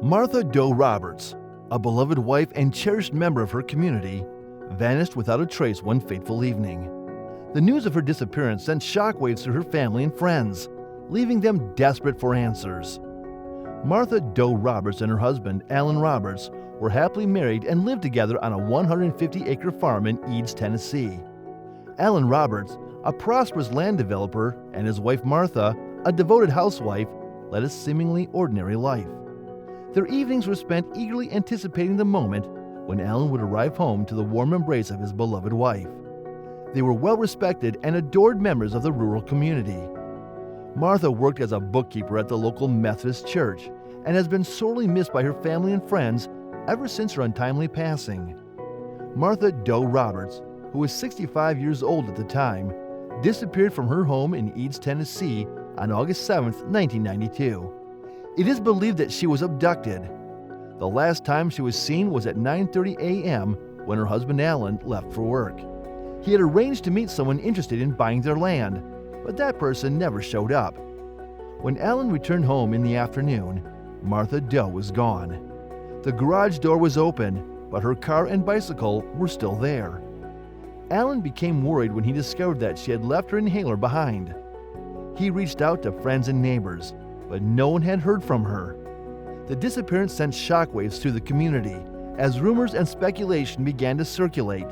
Martha Doe Roberts, a beloved wife and cherished member of her community, vanished without a trace one fateful evening. The news of her disappearance sent shockwaves through her family and friends, leaving them desperate for answers. Martha Doe Roberts and her husband, Alan Roberts, were happily married and lived together on a 150-acre farm in Eads, Tennessee. Alan Roberts, a prosperous land developer, and his wife Martha, a devoted housewife, led a seemingly ordinary life. Their evenings were spent eagerly anticipating the moment when Alan would arrive home to the warm embrace of his beloved wife. They were well-respected and adored members of the rural community. Martha worked as a bookkeeper at the local Methodist church and has been sorely missed by her family and friends ever since her untimely passing. Martha Doe Roberts, who was 65 years old at the time, disappeared from her home in Eads, Tennessee on August 7, 1992. It is believed that she was abducted. The last time she was seen was at 9:30 a.m. when her husband Alan left for work. He had arranged to meet someone interested in buying their land, but that person never showed up. When Alan returned home in the afternoon, Martha Doe was gone. The garage door was open, but her car and bicycle were still there. Alan became worried when he discovered that she had left her inhaler behind. He reached out to friends and neighbors, but no one had heard from her. The disappearance sent shockwaves through the community as rumors and speculation began to circulate.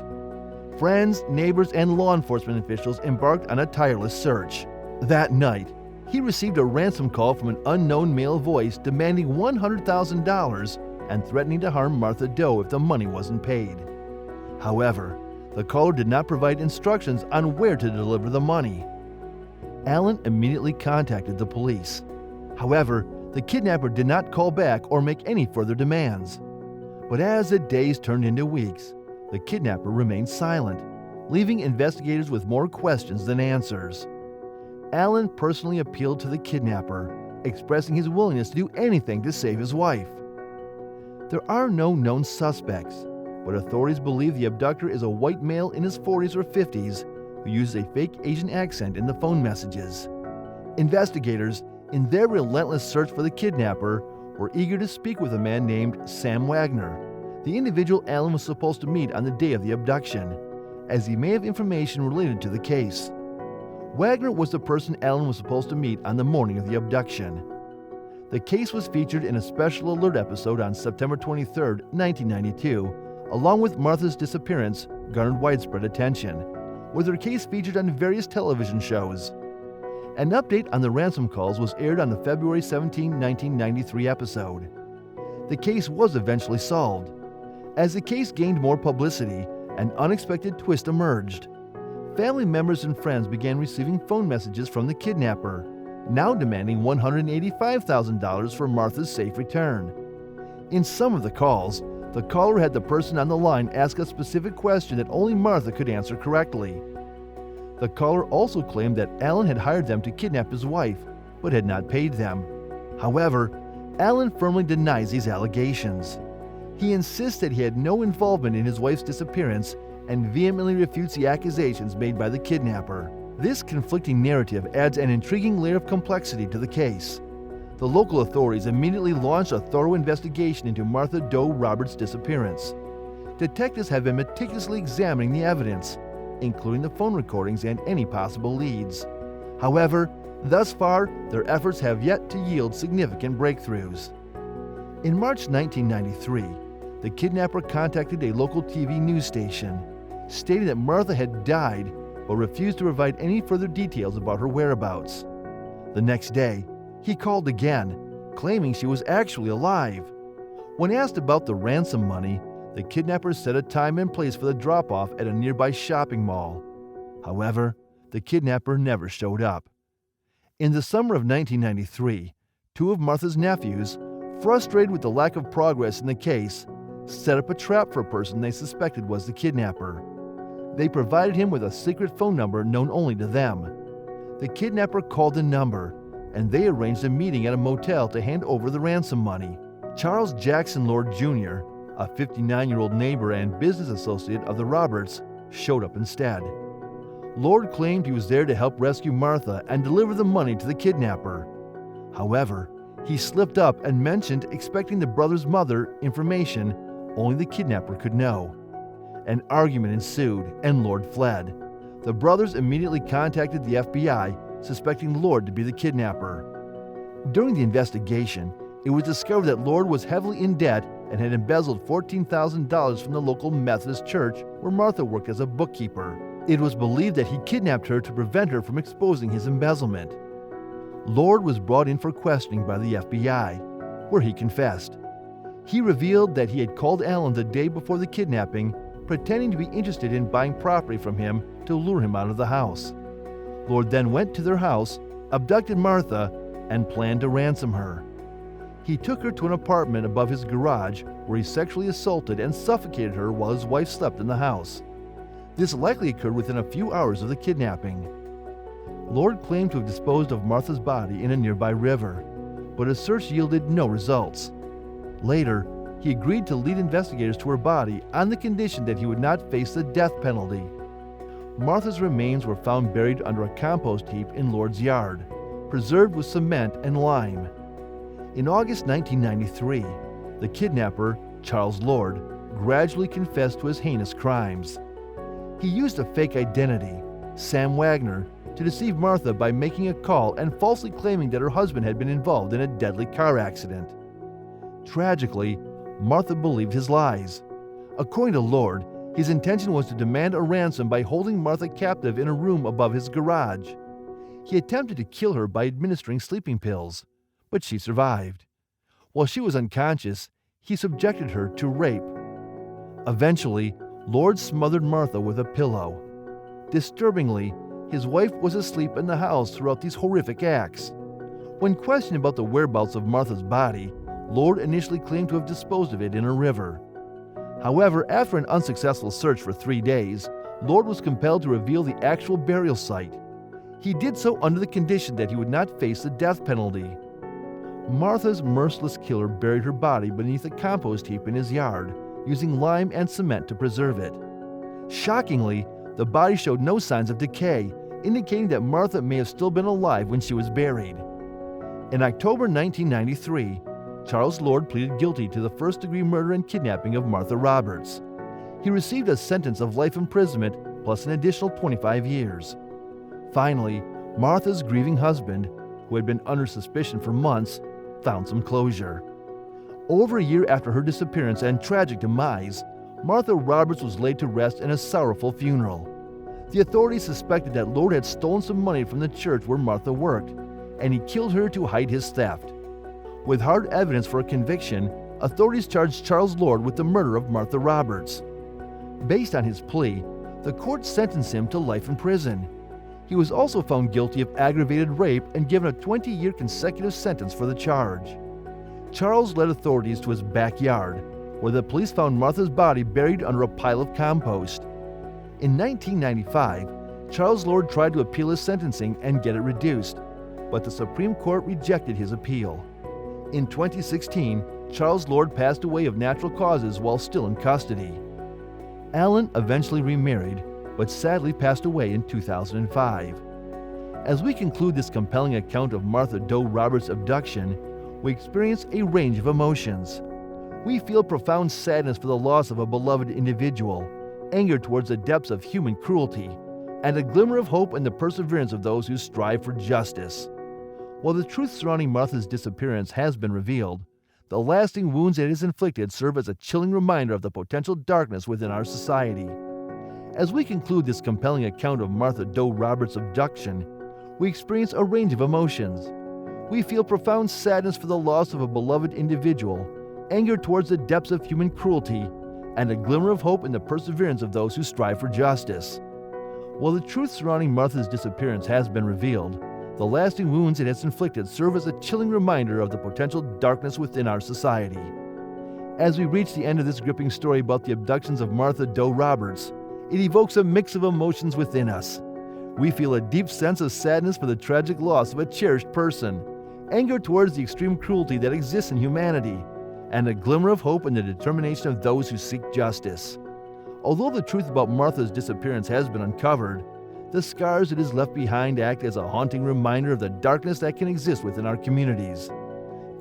Friends, neighbors, and law enforcement officials embarked on a tireless search. That night, he received a ransom call from an unknown male voice demanding $100,000 and threatening to harm Martha Doe if the money wasn't paid. However, the caller did not provide instructions on where to deliver the money. Alan immediately contacted the police. However, the kidnapper did not call back or make any further demands. But as the days turned into weeks, the kidnapper remained silent, leaving investigators with more questions than answers. Alan personally appealed to the kidnapper, expressing his willingness to do anything to save his wife. There are no known suspects, but authorities believe the abductor is a white male in his 40s or 50s who used a fake Asian accent in the phone messages. Investigators, in their relentless search for the kidnapper, were eager to speak with a man named Sam Wagner, the individual Alan was supposed to meet on the day of the abduction, as he may have information related to the case. Wagner was the person Alan was supposed to meet on the morning of the abduction. The case was featured in a special alert episode on September 23, 1992, along with Martha's disappearance garnered widespread attention, with her case featured on various television shows. An update on the ransom calls was aired on the February 17, 1993 episode. The case was eventually solved. As the case gained more publicity, an unexpected twist emerged. Family members and friends began receiving phone messages from the kidnapper, now demanding $185,000 for Martha's safe return. In some of the calls, the caller had the person on the line ask a specific question that only Martha could answer correctly. The caller also claimed that Alan had hired them to kidnap his wife, but had not paid them. However, Alan firmly denies these allegations. He insists that he had no involvement in his wife's disappearance and vehemently refutes the accusations made by the kidnapper. This conflicting narrative adds an intriguing layer of complexity to the case. The local authorities immediately launched a thorough investigation into Martha Doe Roberts' disappearance. Detectives have been meticulously examining the evidence, including the phone recordings and any possible leads. However, thus far, their efforts have yet to yield significant breakthroughs. In March 1993, the kidnapper contacted a local TV news station, stating that Martha had died but refused to provide any further details about her whereabouts. The next day, he called again, claiming she was actually alive. When asked about the ransom money, the kidnapper set a time and place for the drop-off at a nearby shopping mall. However, the kidnapper never showed up. In the summer of 1993, two of Martha's nephews, frustrated with the lack of progress in the case, set up a trap for a person they suspected was the kidnapper. They provided him with a secret phone number known only to them. The kidnapper called the number, and they arranged a meeting at a motel to hand over the ransom money. Charles Jackson Lord Jr., a 59-year-old neighbor and business associate of the Roberts, showed up instead. Lord claimed he was there to help rescue Martha and deliver the money to the kidnapper. However, He slipped up and mentioned expecting the brother's mother information only the kidnapper could know. An argument ensued, and Lord fled. The brothers immediately contacted the FBI, suspecting Lord to be the kidnapper. During the investigation, it was discovered that Lord was heavily in debt and had embezzled $14,000 from the local Methodist church where Martha worked as a bookkeeper. It was believed that he kidnapped her to prevent her from exposing his embezzlement. Lord was brought in for questioning by the FBI, where he confessed. He revealed that he had called Alan the day before the kidnapping, pretending to be interested in buying property from him to lure him out of the house. Lord then went to their house, abducted Martha, and planned to ransom her. He took her to an apartment above his garage where he sexually assaulted and suffocated her while his wife slept in the house. This likely occurred within a few hours of the kidnapping. Lord claimed to have disposed of Martha's body in a nearby river, but his search yielded no results. Later, he agreed to lead investigators to her body on the condition that he would not face the death penalty. Martha's remains were found buried under a compost heap in Lord's yard, preserved with cement and lime. In August 1993, the kidnapper, Charles Lord, gradually confessed to his heinous crimes. He used a fake identity, Sam Wagner, to deceive Martha by making a call and falsely claiming that her husband had been involved in a deadly car accident. Tragically, Martha believed his lies. According to Lord, his intention was to demand a ransom by holding Martha captive in a room above his garage. He attempted to kill her by administering sleeping pills, but she survived. While she was unconscious, he subjected her to rape. Eventually, Lord smothered Martha with a pillow. Disturbingly, his wife was asleep in the house throughout these horrific acts. When questioned about the whereabouts of Martha's body, Lord initially claimed to have disposed of it in a river. However, after an unsuccessful search for 3 days, Lord was compelled to reveal the actual burial site. He did so under the condition that he would not face the death penalty. Martha's merciless killer buried her body beneath a compost heap in his yard, using lime and cement to preserve it. Shockingly, the body showed no signs of decay, indicating that Martha may have still been alive when she was buried. In October 1993, Charles Lord pleaded guilty to the first-degree murder and kidnapping of Martha Roberts. He received a sentence of life imprisonment plus an additional 25 years. Finally, Martha's grieving husband, who had been under suspicion for months, found some closure. Over a year after her disappearance and tragic demise, Martha Roberts was laid to rest in a sorrowful funeral. The authorities suspected that Lord had stolen some money from the church where Martha worked, and he killed her to hide his theft. With hard evidence for a conviction, authorities charged Charles Lord with the murder of Martha Roberts. Based on his plea, the court sentenced him to life in prison. He was also found guilty of aggravated rape and given a 20-year consecutive sentence for the charge. Charles led authorities to his backyard, where the police found Martha's body buried under a pile of compost. In 1995, Charles Lord tried to appeal his sentencing and get it reduced, but the Supreme Court rejected his appeal. In 2016, Charles Lord passed away of natural causes while still in custody. Alan eventually remarried, but sadly passed away in 2005. As we conclude this compelling account of Martha Doe Roberts' abduction, we experience a range of emotions. We feel profound sadness for the loss of a beloved individual, anger towards the depths of human cruelty, and a glimmer of hope in the perseverance of those who strive for justice. While the truth surrounding Martha's disappearance has been revealed, the lasting wounds it has inflicted serve as a chilling reminder of the potential darkness within our society. As we conclude this compelling account of Martha Doe Roberts' abduction, we experience a range of emotions. We feel profound sadness for the loss of a beloved individual, anger towards the depths of human cruelty, and a glimmer of hope in the perseverance of those who strive for justice. While the truth surrounding Martha's disappearance has been revealed, the lasting wounds it has inflicted serve as a chilling reminder of the potential darkness within our society. As we reach the end of this gripping story about the abductions of Martha Doe Roberts, it evokes a mix of emotions within us. We feel a deep sense of sadness for the tragic loss of a cherished person, anger towards the extreme cruelty that exists in humanity, and a glimmer of hope in the determination of those who seek justice. Although the truth about Martha's disappearance has been uncovered, the scars it has left behind act as a haunting reminder of the darkness that can exist within our communities.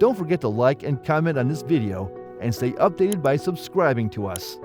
Don't forget to like and comment on this video and stay updated by subscribing to us.